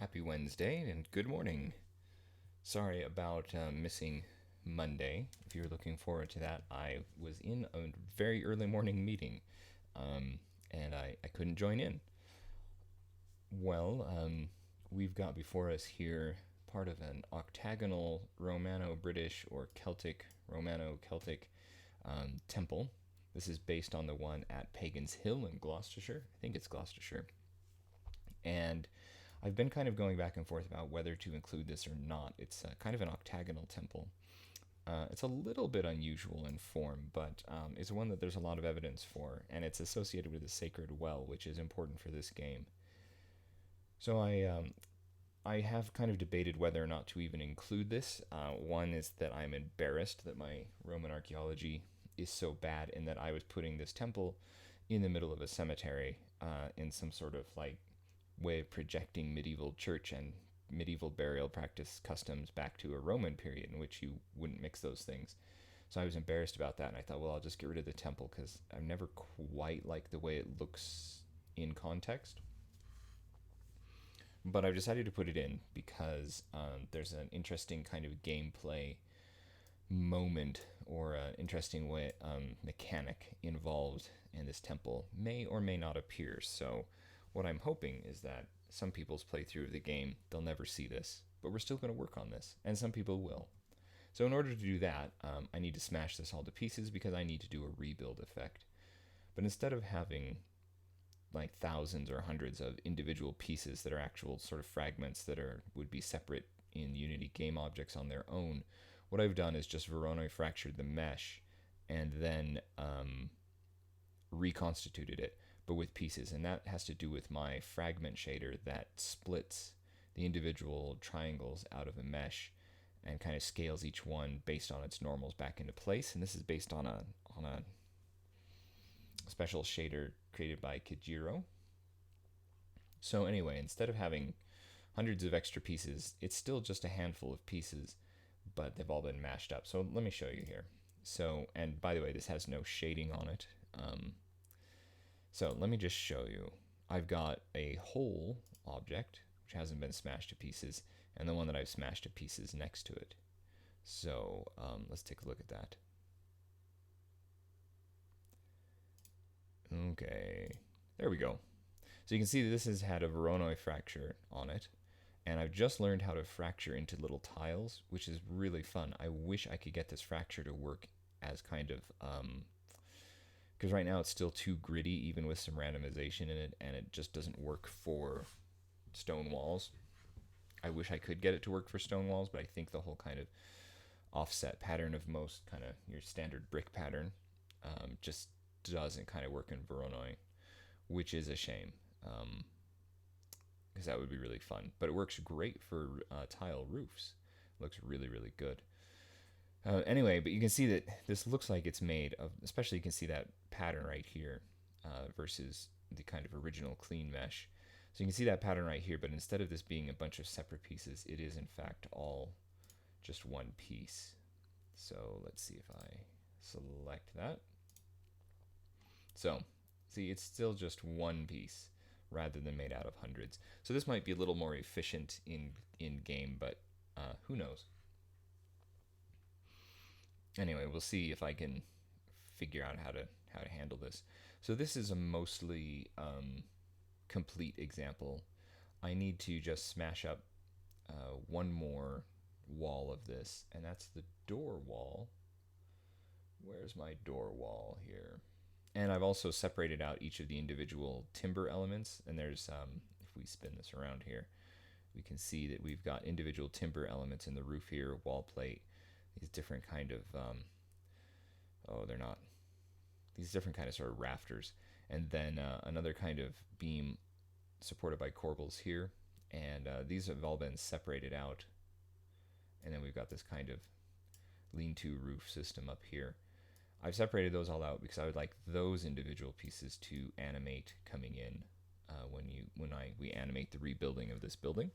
Happy Wednesday and good morning. Sorry about missing Monday. If you were looking forward to that, I was in a very early morning meeting and I couldn't join in. Well, we've got before us here part of an octagonal Romano-British or Celtic, Romano-Celtic temple. This is based on the one at Pagan's Hill in Gloucestershire. I think it's Gloucestershire. And I've been kind of going back and forth about whether to include this or not. It's kind of an octagonal temple. It's a little bit unusual in form, but it's one that there's a lot of evidence for, and it's associated with a sacred well, which is important for this game. So I have kind of debated whether or not to even include this. One is that I'm embarrassed that my Roman archaeology is so bad, and that I was putting this temple in the middle of a cemetery in some sort of like way of projecting medieval church and medieval burial practice customs back to a Roman period in which you wouldn't mix those things. So I was embarrassed about that, and I thought, well, I'll just get rid of the temple because I've never quite liked the way it looks in context. But I've decided to put it in because there's an interesting kind of gameplay moment or an interesting way mechanic involved, and this temple may or may not appear. So what I'm hoping is that some people's playthrough of the game, they'll never see this, but we're still going to work on this, and some people will. So in order to do that, I need to smash this all to pieces because I need to do a rebuild effect. But instead of having like thousands or hundreds of individual pieces that are actual sort of fragments that would be separate in Unity game objects on their own, what I've done is just Voronoi fractured the mesh and then reconstituted it, but with pieces. And that has to do with my fragment shader that splits the individual triangles out of a mesh and kind of scales each one based on its normals back into place. And this is based on a special shader created by Kijiro. So anyway, instead of having hundreds of extra pieces, it's still just a handful of pieces, but they've all been mashed up. So let me show you here. So, and by the way, this has no shading on it. So let me just show you. I've got a whole object, which hasn't been smashed to pieces, and the one that I've smashed to pieces next to it. So let's take a look at that. Okay, there we go. So you can see that this has had a Voronoi fracture on it, and I've just learned how to fracture into little tiles, which is really fun. I wish I could get this fracture to work as kind of, because right now it's still too gritty, even with some randomization in it, and it just doesn't work for stone walls. I wish I could get it to work for stone walls, but I think the whole kind of offset pattern of most kind of your standard brick pattern just doesn't kind of work in Voronoi, which is a shame, because that would be really fun. But it works great for tile roofs. Looks really, really good. Anyway, but you can see that this looks like it's made of, especially you can see that pattern right here versus the kind of original clean mesh. So you can see that pattern right here, but instead of this being a bunch of separate pieces, it is in fact all just one piece. So let's see if I select that. So see, it's still just one piece rather than made out of hundreds. So this might be a little more efficient in game, but who knows? Anyway, we'll see if I can figure out how to handle this. So this is a mostly complete example. I need to just smash up one more wall of this, and that's the door wall. Where's my door wall here? And I've also separated out each of the individual timber elements, and there's, if we spin this around here, we can see that we've got individual timber elements in the roof here, wall plate, these different kind of, oh, they're not, these different kind of sort of rafters, and then another kind of beam supported by corbels here, and these have all been separated out, and then we've got this kind of lean-to roof system up here. I've separated those all out because I would like those individual pieces to animate coming in when we animate the rebuilding of this building,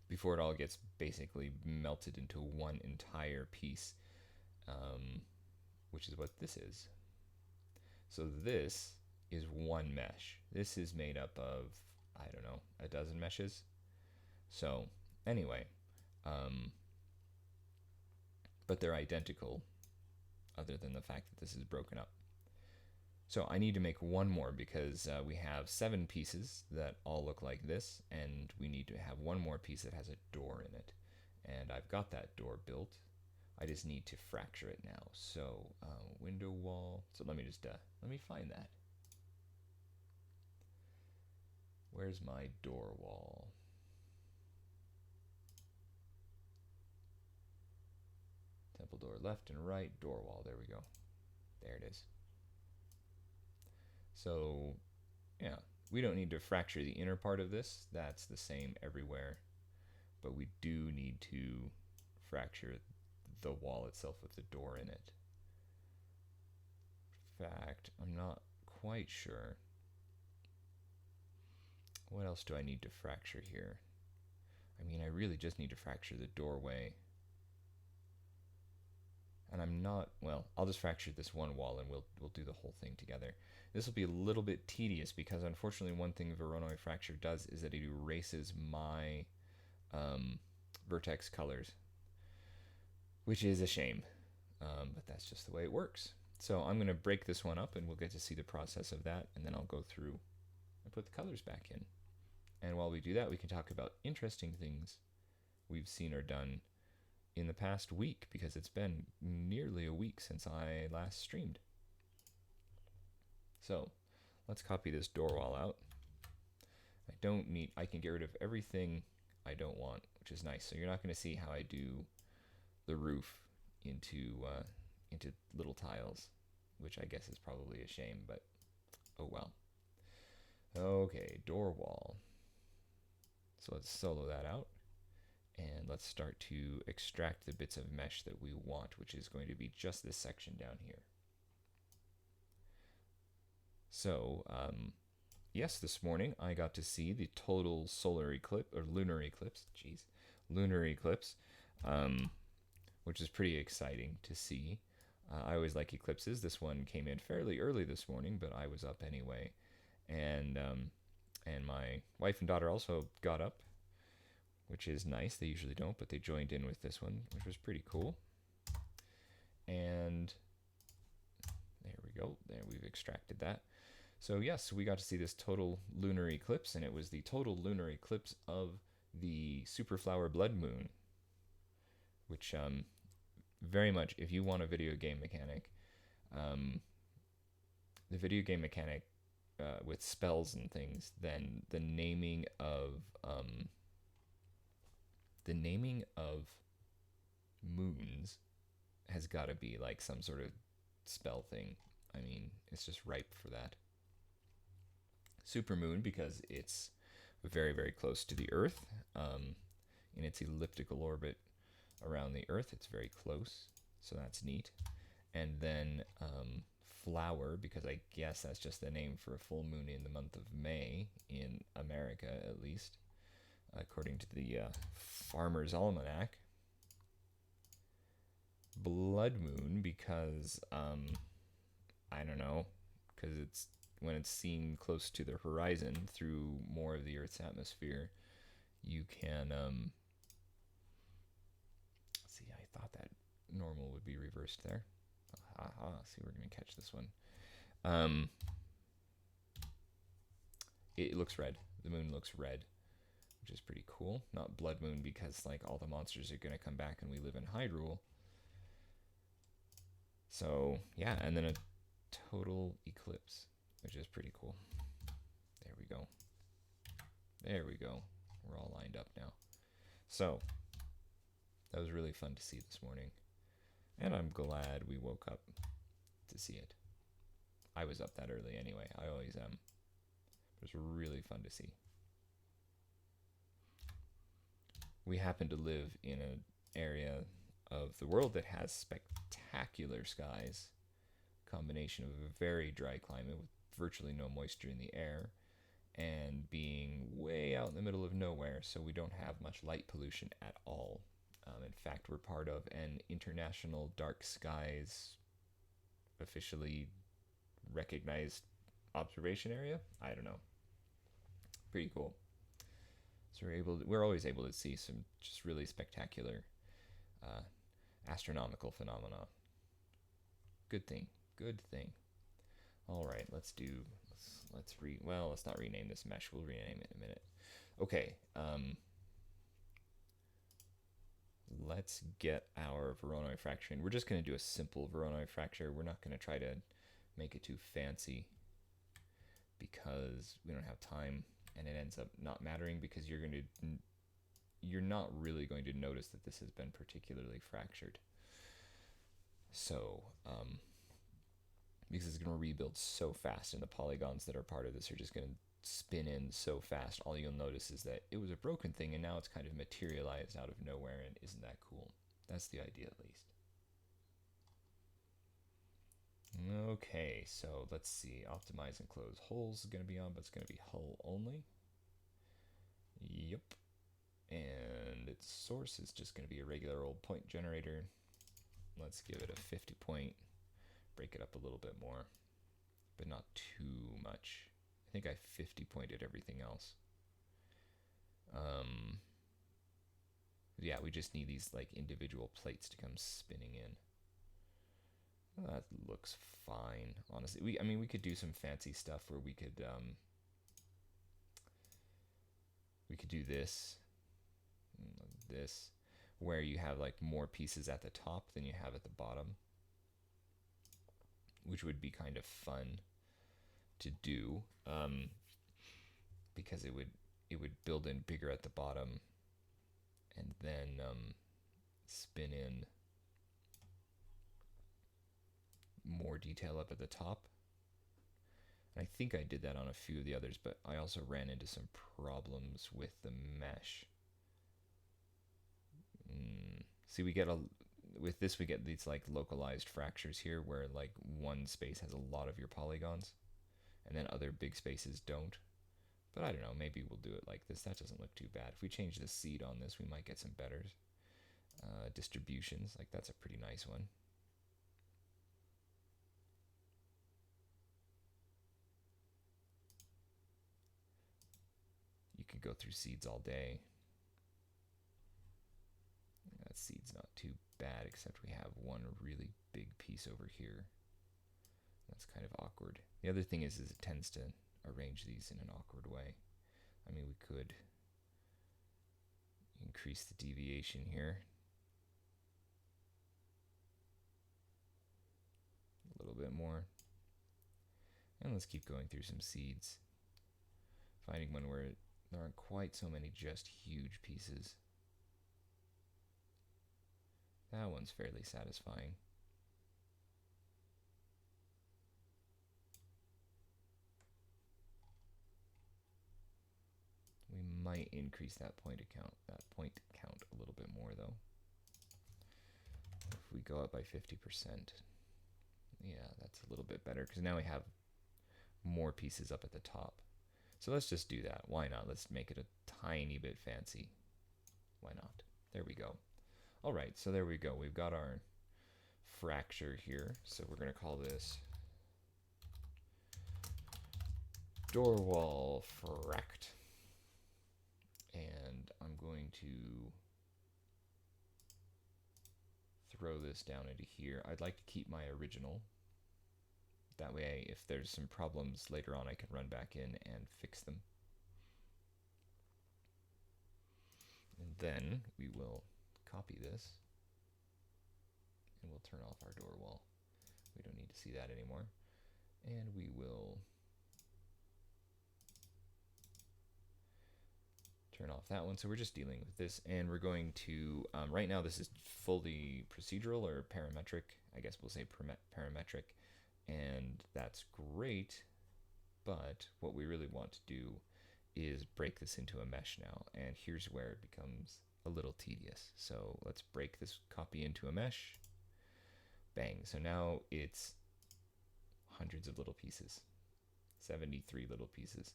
before it all gets basically melted into one entire piece, which is what this is. So this is one mesh. This is made up of I don't know, a dozen meshes. So anyway, but they're identical other than the fact that this is broken up. So I need to make one more because we have 7 pieces that all look like this, and we need to have one more piece that has a door in it. And I've got that door built. I just need to fracture it now. So window wall. So let me just let me find that. Where's my door wall? Temple door left and right, door wall. There we go. There it is. So yeah, we don't need to fracture the inner part of this. That's the same everywhere. But we do need to fracture the wall itself with the door in it. In fact, I'm not quite sure. What else do I need to fracture here? I mean, I really just need to fracture the doorway. And I'm not, well, I'll just fracture this one wall and we'll do the whole thing together. This will be a little bit tedious because unfortunately one thing Voronoi Fracture does is that it erases my vertex colors, which is a shame, but that's just the way it works. So I'm going to break this one up and we'll get to see the process of that, and then I'll go through and put the colors back in. And while we do that, we can talk about interesting things we've seen or done in the past week, because it's been nearly a week since I last streamed. So let's copy this door wall out. I can get rid of everything I don't want, which is nice. So you're not going to see how I do the roof into little tiles, which I guess is probably a shame, but oh well. Okay, door wall. So let's solo that out. And let's start to extract the bits of mesh that we want, which is going to be just this section down here. So, yes, this morning I got to see the total solar eclipse, or lunar eclipse, lunar eclipse, which is pretty exciting to see. I always like eclipses. This one came in fairly early this morning, but I was up anyway. And my wife and daughter also got up, which is nice. They usually don't, but they joined in with this one, which was pretty cool. And there we go. There, we've extracted that. So yes, we got to see this total lunar eclipse, and it was the total lunar eclipse of the superflower blood moon, which very much, if you want a video game mechanic, the video game mechanic with spells and things, then the naming of moons has got to be like some sort of spell thing. I mean, it's just ripe for that. Supermoon, because it's very, very close to the Earth. In its elliptical orbit around the Earth, it's very close, so that's neat. And then flower, because I guess that's just the name for a full moon in the month of May, in America at least, according to the Farmer's Almanac. Blood moon, because I don't know, because it's when it's seen close to the horizon through more of the Earth's atmosphere, you can see, I thought that normal would be reversed there. See, we're gonna catch this one. It looks red. The moon looks red, which is pretty cool. Not blood moon, because like all the monsters are gonna come back and we live in Hyrule. So yeah, and then a total eclipse, which is pretty cool. There we go. There we go. We're all lined up now. So that was really fun to see this morning, and I'm glad we woke up to see it. I was up that early anyway. I always am. It was really fun to see. We happen to live in an area of the world that has spectacular skies, combination of a very dry climate with virtually no moisture in the air, and being way out in the middle of nowhere, so we don't have much light pollution at all. In fact, we're part of an international dark skies officially recognized observation area. I don't know. Pretty cool. So we're always able to see some just really spectacular astronomical phenomena. Good thing. Good thing. All right, let's not rename this mesh. We'll rename it in a minute. Okay. Let's get our Voronoi Fracture in. We're just going to do a simple Voronoi Fracture. We're not going to try to make it too fancy because we don't have time, and it ends up not mattering because you're not really going to notice that this has been particularly fractured. So, because it's going to rebuild so fast, and the polygons that are part of this are just going to spin in so fast, all you'll notice is that it was a broken thing, and now it's kind of materialized out of nowhere, and isn't that cool? That's the idea, at least. Okay, so let's see. Optimize and close holes is going to be on, but it's going to be hull only. Yep. And its source is just going to be a regular old point generator. Let's give it a 50 point. Break it up a little bit more, but not too much. I think I 50 pointed everything else. Yeah, we just need these like individual plates to come spinning in. That looks fine, honestly. I mean, we could do some fancy stuff where we could do this, where you have like more pieces at the top than you have at the bottom, which would be kind of fun to do, because it would build in bigger at the bottom, and then spin in more detail up at the top. And I think I did that on a few of the others, but I also ran into some problems with the mesh. See, with this we get these like localized fractures here where like one space has a lot of your polygons and then other big spaces don't. But I don't know, maybe we'll do it like this. That doesn't look too bad. If we change the seed on this, we might get some better distributions. Like that's a pretty nice one. You could go through seeds all day. That seed's not too bad, except we have one really big piece over here. That's kind of awkward. The other thing is it tends to arrange these in an awkward way. I mean, we could increase the deviation here a little bit more. And let's keep going through some seeds, finding one where there aren't quite so many just huge pieces. That one's fairly satisfying. We might increase that point count a little bit more though. If we go up by 50%, yeah, that's a little bit better because now we have more pieces up at the top. So let's just do that. Why not? Let's make it a tiny bit fancy. Why not? There we go. All right, so there we go. We've got our fracture here. So we're going to call this door wall fract. And I'm going to throw this down into here. I'd like to keep my original. That way, if there's some problems later on, I can run back in and fix them. And then we will copy this, and we'll turn off our door wall. We don't need to see that anymore. And we will turn off that one. So we're just dealing with this, and we're going to, right now this is fully procedural or parametric. I guess we'll say parametric, and that's great. But what we really want to do is break this into a mesh now, and here's where it becomes a little tedious. So let's break this copy into a mesh. Bang. So now it's hundreds of little pieces, 73 little pieces.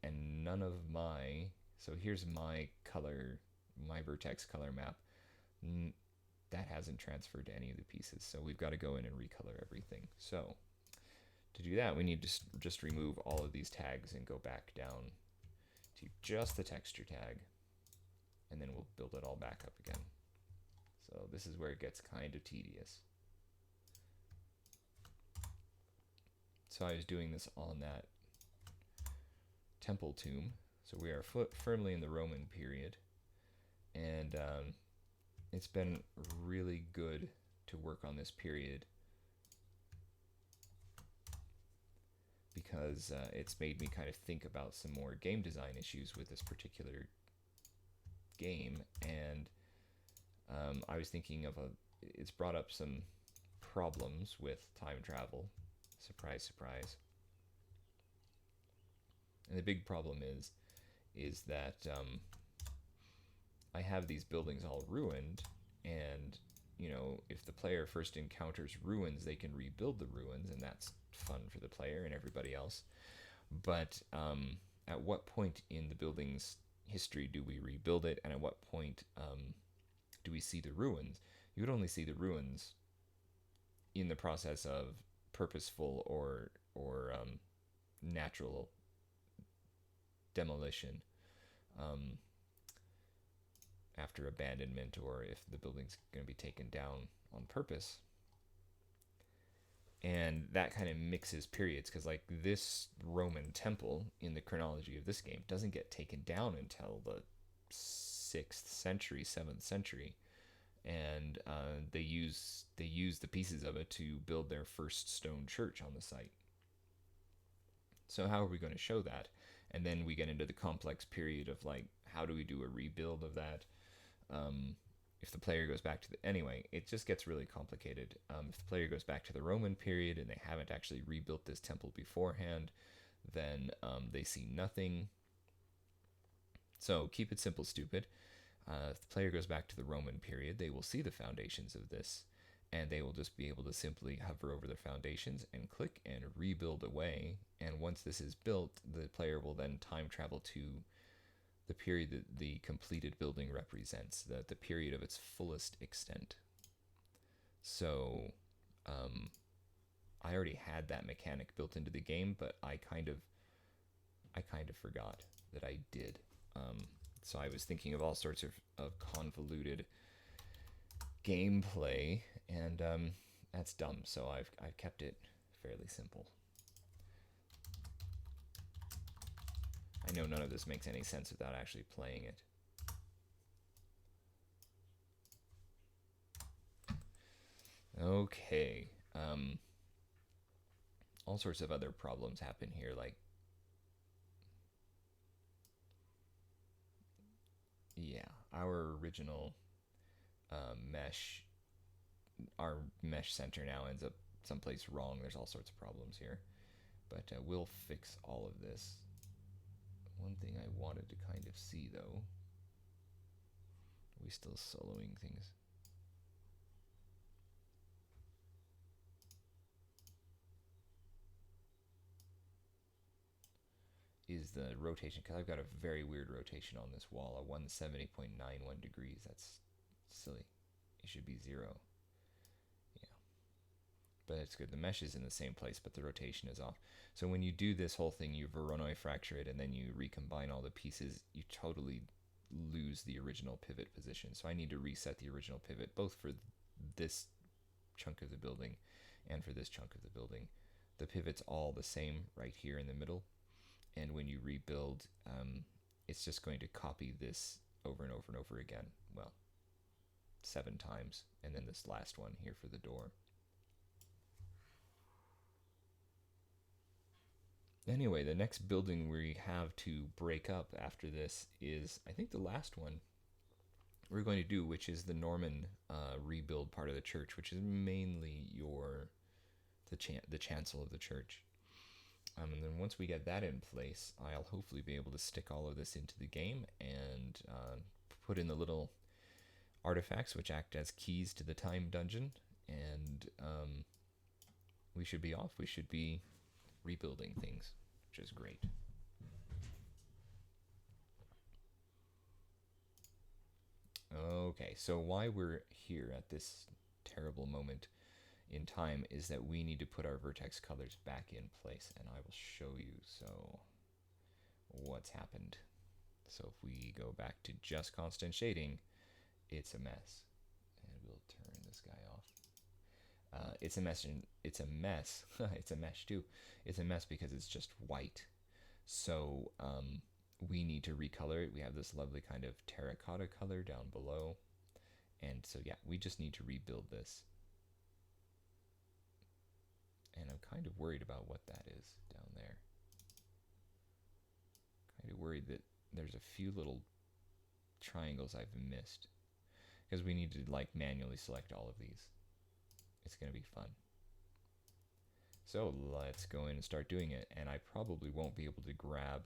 And none of my, so here's my color, my vertex color map. That hasn't transferred to any of the pieces. So we've got to go in and recolor everything. So to do that, we need to just remove all of these tags and go back down to just the texture tag, and then we'll build it all back up again. So this is where it gets kind of tedious. So I was doing this on that temple tomb. So we are firmly in the Roman period, and it's been really good to work on this period because it's made me kind of think about some more game design issues with this particular game, and I was thinking of it's brought up some problems with time travel. Surprise, surprise. And the big problem is that I have these buildings all ruined, and you know, if the player first encounters ruins, they can rebuild the ruins, and that's fun for the player and everybody else. But at what point in the building's history do we rebuild it, and at what point do we see the ruins? You would only see the ruins in the process of purposeful or natural demolition, after abandonment, or if the building's going to be taken down on purpose. And that kind of mixes periods, because like this Roman temple in the chronology of this game doesn't get taken down until the 6th century, 7th century, and they use the pieces of it to build their first stone church on the site. So how are we going to show that? And then we get into the complex period of like, how do we do a rebuild of that? If the player goes back to anyway, it just gets really complicated. If the player goes back to the Roman period and they haven't actually rebuilt this temple beforehand, then they see nothing. So keep it simple, stupid. If the player goes back to the Roman period, they will see the foundations of this, and they will just be able to simply hover over the foundations and click and rebuild away. And once this is built, the player will then time travel to the period that the completed building represents, the period of its fullest extent. So I already had that mechanic built into the game, but I kind of forgot that I did. So I was thinking of all sorts of convoluted gameplay, and that's dumb. So I've kept it fairly simple. I know none of this makes any sense without actually playing it. Okay. All sorts of other problems happen here, like, yeah, our original mesh, our mesh center now ends up someplace wrong. There's all sorts of problems here, but we'll fix all of this. One thing I wanted to kind of see, though, are we still soloing things? Is the rotation, because I've got a very weird rotation on this wall, a 170.91 degrees. That's silly. It should be 0. Yeah. But it's good. The mesh is in the same place, but the rotation is off. So when you do this whole thing, you Voronoi fracture it, and then you recombine all the pieces, you totally lose the original pivot position. So I need to reset the original pivot, both for this chunk of the building and for this chunk of the building. The pivot's all the same right here in the middle. And when you rebuild, it's just going to copy this over and over and over again. Well, 7 times. And then this last one here for the door. Anyway, the next building we have to break up after this is, I think, the last one we're going to do, which is the Norman rebuild part of the church, which is mainly the chancel of the church. And then once we get that in place, I'll hopefully be able to stick all of this into the game and put in the little artifacts which act as keys to the time dungeon, and we should be off. We should be rebuilding things, which is great. Okay, so why we're here at this terrible moment in time is that we need to put our vertex colors back in place, and I will show you. So what's happened. So if we go back to just constant shading, it's a mess. And we'll turn this guy off. It's a mess. It's a mess. It's a mesh too. It's a mess because it's just white. So we need to recolor it. We have this lovely kind of terracotta color down below. And so yeah, we just need to rebuild this. And I'm kind of worried about what that is down there. Kind of worried that there's a few little triangles I've missed, because we need to like manually select all of these. It's going to be fun. So let's go in and start doing it. And I probably won't be able to grab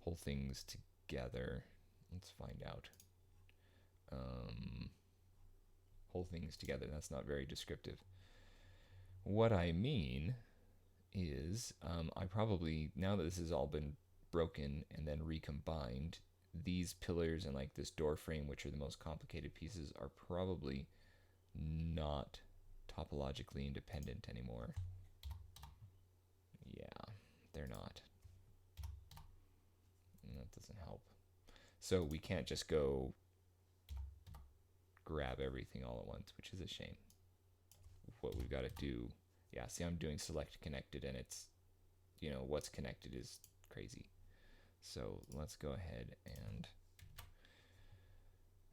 whole things together. Let's find out. Whole things together, that's not very descriptive. What I mean is I probably, now that this has all been broken and then recombined, these pillars and like this door frame, which are the most complicated pieces, are probably not topologically independent anymore. Yeah, they're not. And that doesn't help. So we can't just go grab everything all at once, which is a shame. What we've got to do, yeah, see, I'm doing select connected, and it's, you know, what's connected is crazy. So let's go ahead and,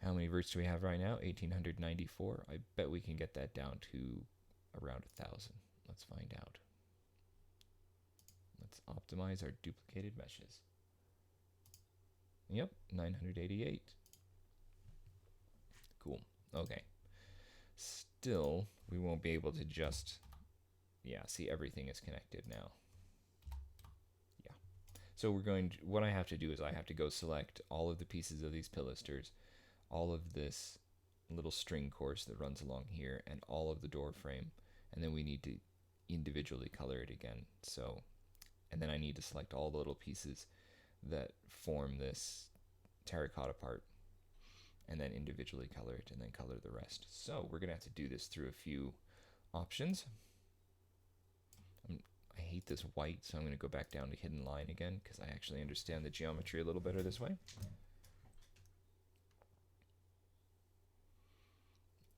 how many verts do we have right now? 1894. I bet we can get that down to around 1,000. Let's find out. Let's optimize our duplicated meshes. Yep, 988. Cool. Okay. Still, we won't be able to just, yeah, see, everything is connected now. Yeah. So we're going to, what I have to do is I have to go select all of the pieces of these pilasters, all of this little string course that runs along here, and all of the door frame, and then we need to individually color it again. So, and then I need to select all the little pieces that form this terracotta part, and then individually color it, and then color the rest. So we're gonna have to do this through a few options. I hate this white, so I'm gonna go back down to hidden line again, because I actually understand the geometry a little better this way.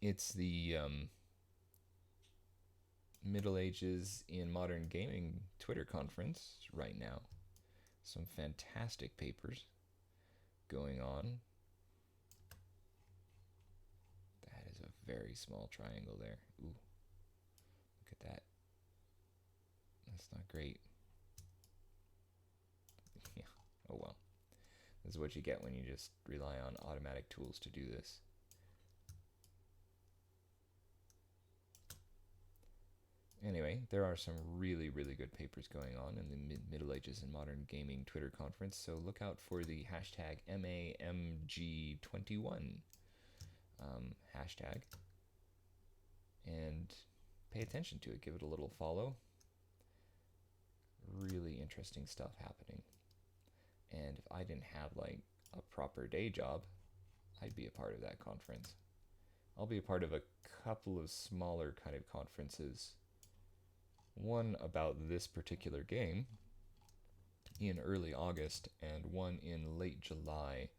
It's the Middle Ages in Modern Gaming Twitter conference right now. Some fantastic papers going on. That is a very small triangle there. Ooh, look at that. That's not great. Yeah, oh well. This is what you get when you just rely on automatic tools to do this. Anyway, there are some really, really good papers going on in the Middle Ages and Modern Gaming Twitter conference, so look out for the hashtag MAMG21 hashtag and pay attention to it. Give it a little follow. Really interesting stuff happening. And if I didn't have like a proper day job, I'd be a part of that conference. I'll be a part of a couple of smaller kind of conferences. One about this particular game in early August, and one in late July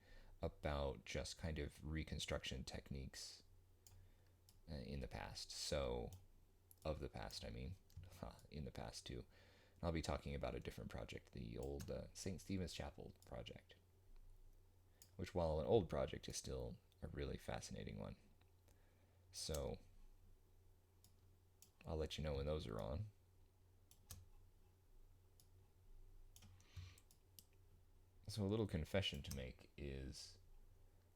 about just kind of reconstruction techniques in the past. So, of the past, I mean, in the past too. I'll be talking about a different project, the old St. Stephen's Chapel project, which, while an old project, is still a really fascinating one. So, I'll let you know when those are on. So a little confession to make is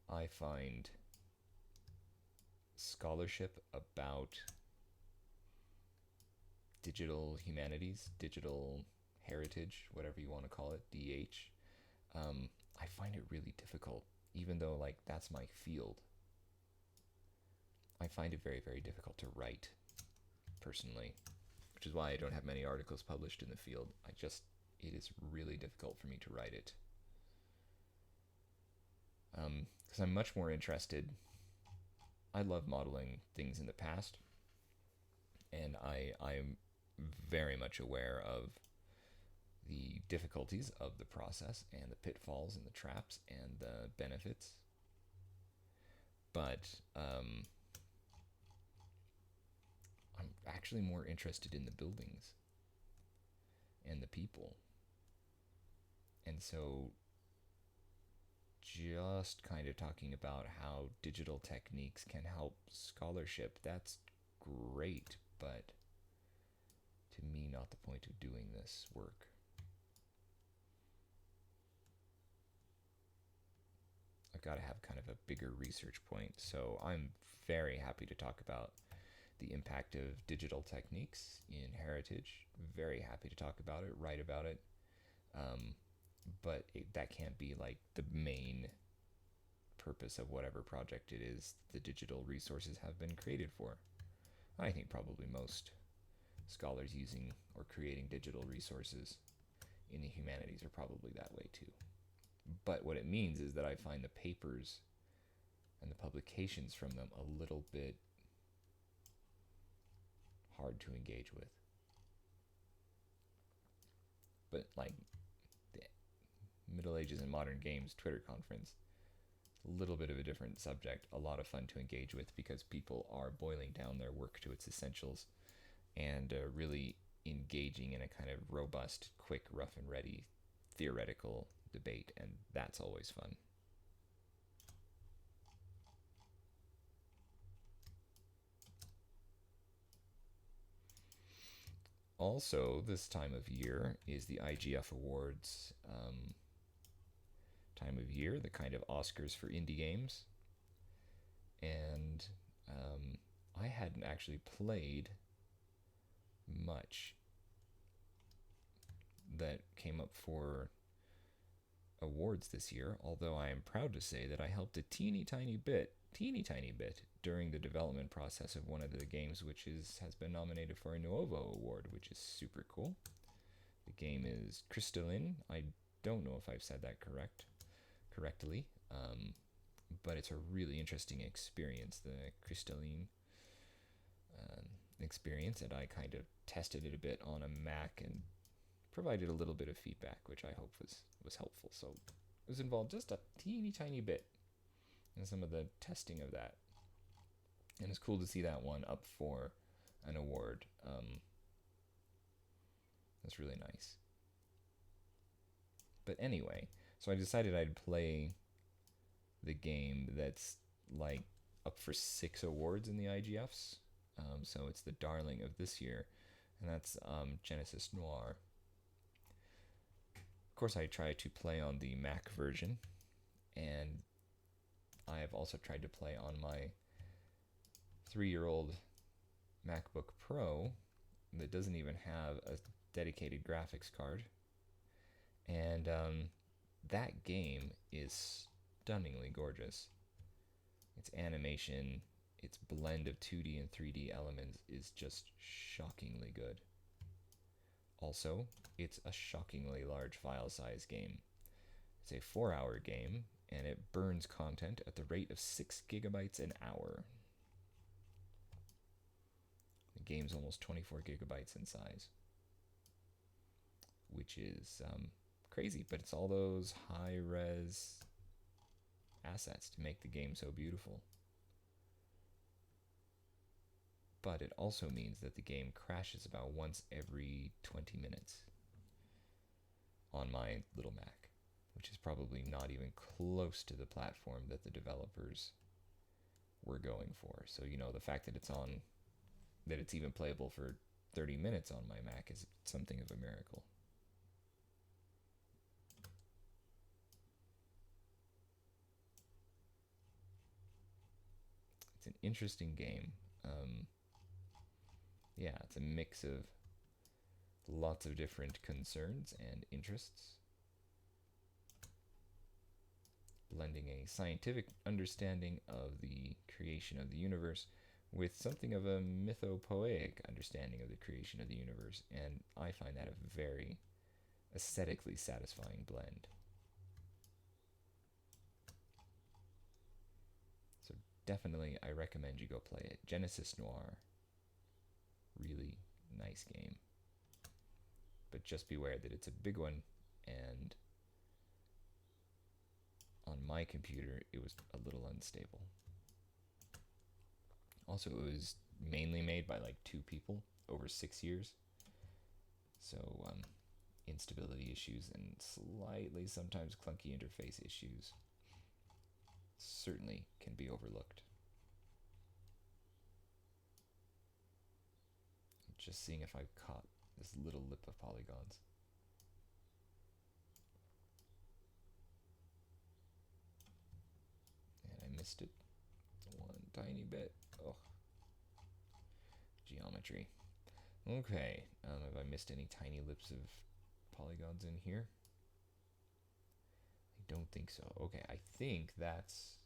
I find scholarship about digital humanities, digital heritage, whatever you want to call it, DH, I find it really difficult, even though like that's my field. I find it very, very difficult to write personally, which is why I don't have many articles published in the field. It is really difficult for me to write it. Because I'm much more interested. I love modeling things in the past, and I am very much aware of the difficulties of the process and the pitfalls and the traps and the benefits. But I'm actually more interested in the buildings and the people. And so just kind of talking about how digital techniques can help scholarship, that's great, but to me, not the point of doing this work. I've got to have kind of a bigger research point, so I'm very happy to talk about the impact of digital techniques in heritage. Very happy to talk about it, write about it, but that can't be like the main purpose of whatever project it is the digital resources have been created for. I think probably most scholars using or creating digital resources in the humanities are probably that way too. But what it means is that I find the papers and the publications from them a little bit hard to engage with. But like the Middle Ages and Modern Games Twitter conference, a little bit of a different subject, a lot of fun to engage with because people are boiling down their work to its essentials and really engaging in a kind of robust, quick, rough and ready theoretical debate, and that's always fun. Also, this time of year is the Igf Awards time of year, the kind of Oscars for indie games. And I hadn't actually played much that came up for awards this year, although I am proud to say that I helped a teeny tiny bit during the development process of one of the games which has been nominated for a Nuovo award, which is super cool. The game is Crystalline. I don't know if I've said that correctly, but it's a really interesting experience, the Crystalline experience, and I kind of tested it a bit on a Mac and provided a little bit of feedback, which I hope was helpful. So I was involved just a teeny tiny bit in some of the testing of that, and it's cool to see that one up for an award. That's really nice. But anyway, so I decided I'd play the game that's like up for 6 awards in the IGFs. So it's the darling of this year, and that's Genesis Noir. Of course, I try to play on the Mac version, and I have also tried to play on my 3-year-old MacBook Pro that doesn't even have a dedicated graphics card. And that game is stunningly gorgeous. Its animation, its blend of 2D and 3D elements is just shockingly good. Also, it's a shockingly large file size game. It's a 4-hour game, and it burns content at the rate of 6 gigabytes an hour. The game's almost 24 gigabytes in size, which is crazy, but it's all those high-res assets to make the game so beautiful. But it also means that the game crashes about once every 20 minutes on my little Mac, which is probably not even close to the platform that the developers were going for. So, you know, the fact that it's even playable for 30 minutes on my Mac is something of a miracle. It's an interesting game. Yeah, it's a mix of lots of different concerns and interests, blending a scientific understanding of the creation of the universe with something of a mythopoeic understanding of the creation of the universe, and I find that a very aesthetically satisfying blend. So definitely I recommend you go play it. Genesis Noir. Really nice game. but just beware that it's a big one, and on my computer it was a little unstable. Also, it was mainly made by like 2 people over 6 years, so instability issues and slightly sometimes clunky interface issues certainly can be overlooked. Just seeing if I've caught this little lip of polygons. And I missed it one tiny bit. Oh, geometry. Okay, have I missed any tiny lips of polygons in here? I don't think so. Okay, I think that's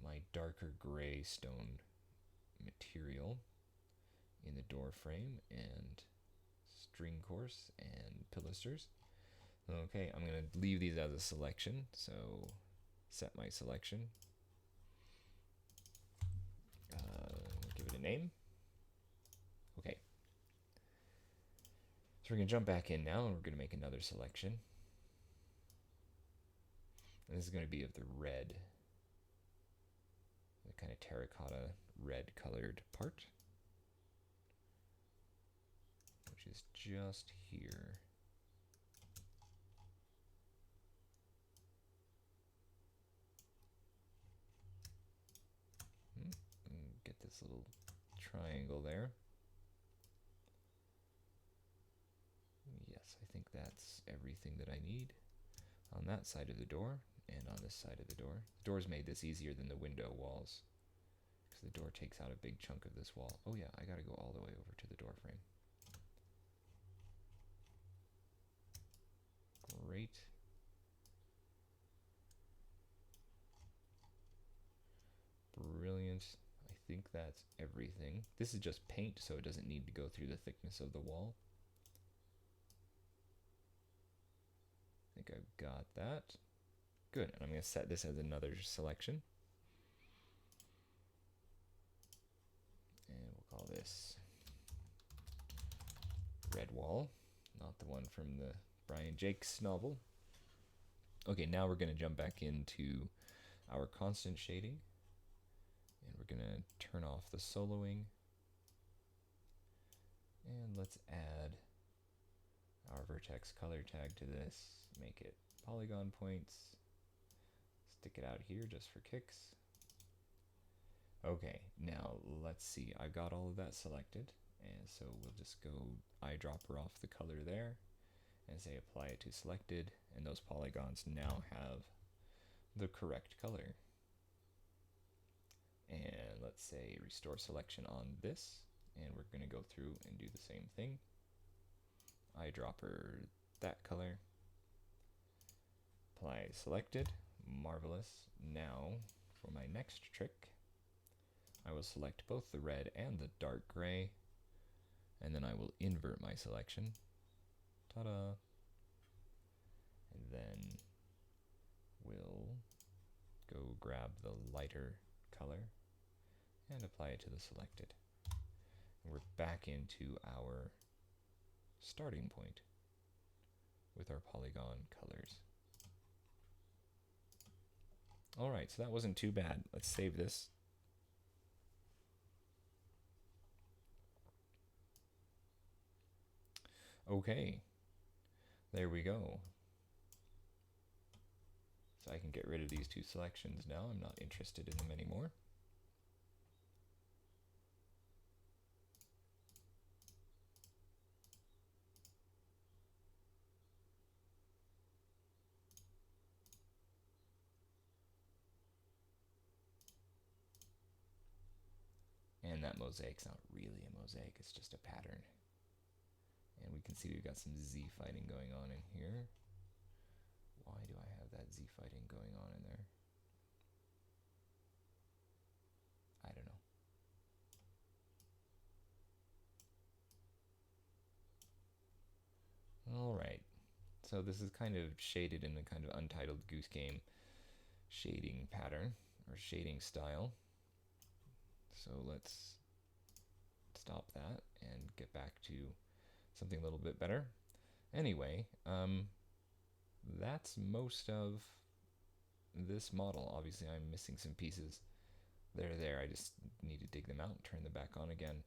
my darker gray stone material in the door frame and string course and pilasters. Okay, I'm going to leave these as a selection, so set my selection. Give it a name. Okay. So we're going to jump back in now and we're going to make another selection. And this is going to be of the red, the kind of terracotta red colored part, which is just here. Get this little triangle there. Yes, I think that's everything that I need on that side of the door and on this side of the door. The doors made this easier than the window walls because the door takes out a big chunk of this wall. Oh yeah, I gotta go all the way over to the door frame. Great. Brilliant. I think that's everything. This is just paint, so it doesn't need to go through the thickness of the wall. I think I've got that. Good, and I'm going to set this as another selection. And we'll call this Red Wall, not the one from the Brian Jakes novel. Okay, now we're going to jump back into our constant shading. And we're going to turn off the soloing. And let's add our vertex color tag to this. Make it polygon points. Stick it out here just for kicks. Okay, now let's see. I got all of that selected. And so we'll just go eyedropper off the color there and say apply it to selected. And those polygons now have the correct color. And let's say restore selection on this, and we're going to go through and do the same thing. Eyedropper that color, apply selected, marvelous. Now for my next trick, I will select both the red and the dark gray, and then I will invert my selection. Ta-da! And then we'll go grab the lighter color and apply it to the selected. And we're back into our starting point with our polygon colors. Alright, so that wasn't too bad. Let's save this. Okay, there we go. So I can get rid of these 2 selections now. I'm not interested in them anymore. And that mosaic's not really a mosaic, it's just a pattern. And we can see we've got some Z fighting going on in here. Why do I have that Z fighting going on in there? I don't know. Alright, so this is kind of shaded in a kind of Untitled Goose Game shading pattern, or shading style. So let's stop that and get back to something a little bit better. Anyway, that's most of this model. Obviously, I'm missing some pieces. They're there. I just need to dig them out and turn them back on again.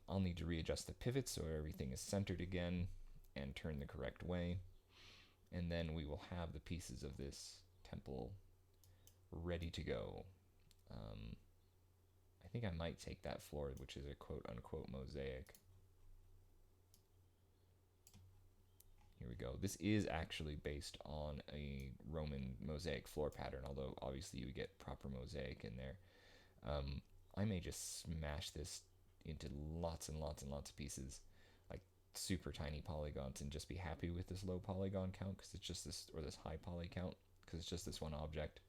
I'll need to readjust the pivots so everything is centered again and turn the correct way. And then we will have the pieces of this temple ready to go. I think I might take that floor, which is a quote-unquote mosaic. Here we go. This is actually based on a Roman mosaic floor pattern, although obviously you get proper mosaic in there. I may just smash this into lots and lots and lots of pieces, like super tiny polygons, and just be happy with this low polygon count because it's just this, or this high poly count because it's just this one object.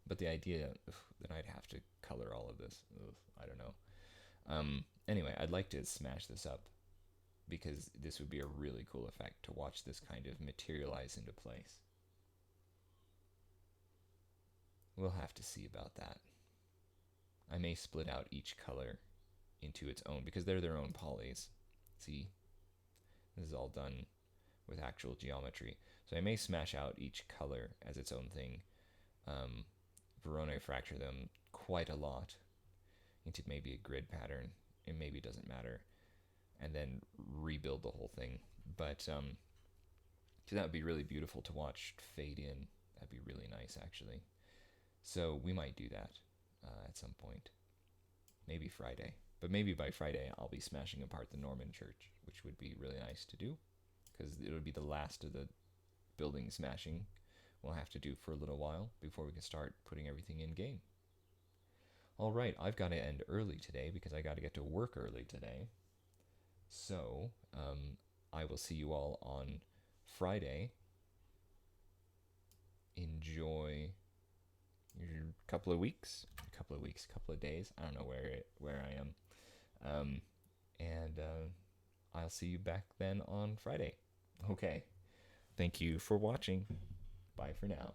But the idea, then I'd have to color all of this. I don't know. Anyway, I'd like to smash this up because this would be a really cool effect to watch this kind of materialize into place. We'll have to see about that. I may split out each color into its own because they're their own polys. See, this is all done with actual geometry. So I may smash out each color as its own thing, Voronoi fracture them quite a lot into maybe a grid pattern. It maybe doesn't matter, and then rebuild the whole thing. But so that would be really beautiful to watch fade in. That'd be really nice, actually. So we might do that at some point, maybe Friday. But maybe by Friday I'll be smashing apart the Norman church, which would be really nice to do, because it would be the last of the building smashing we'll have to do for a little while before we can start putting everything in game. All right, I've got to end early today because I got to get to work early today. So I will see you all on Friday. Enjoy your couple of days. I don't know where I am. And I'll see you back then on Friday. Okay. Thank you for watching. Bye for now.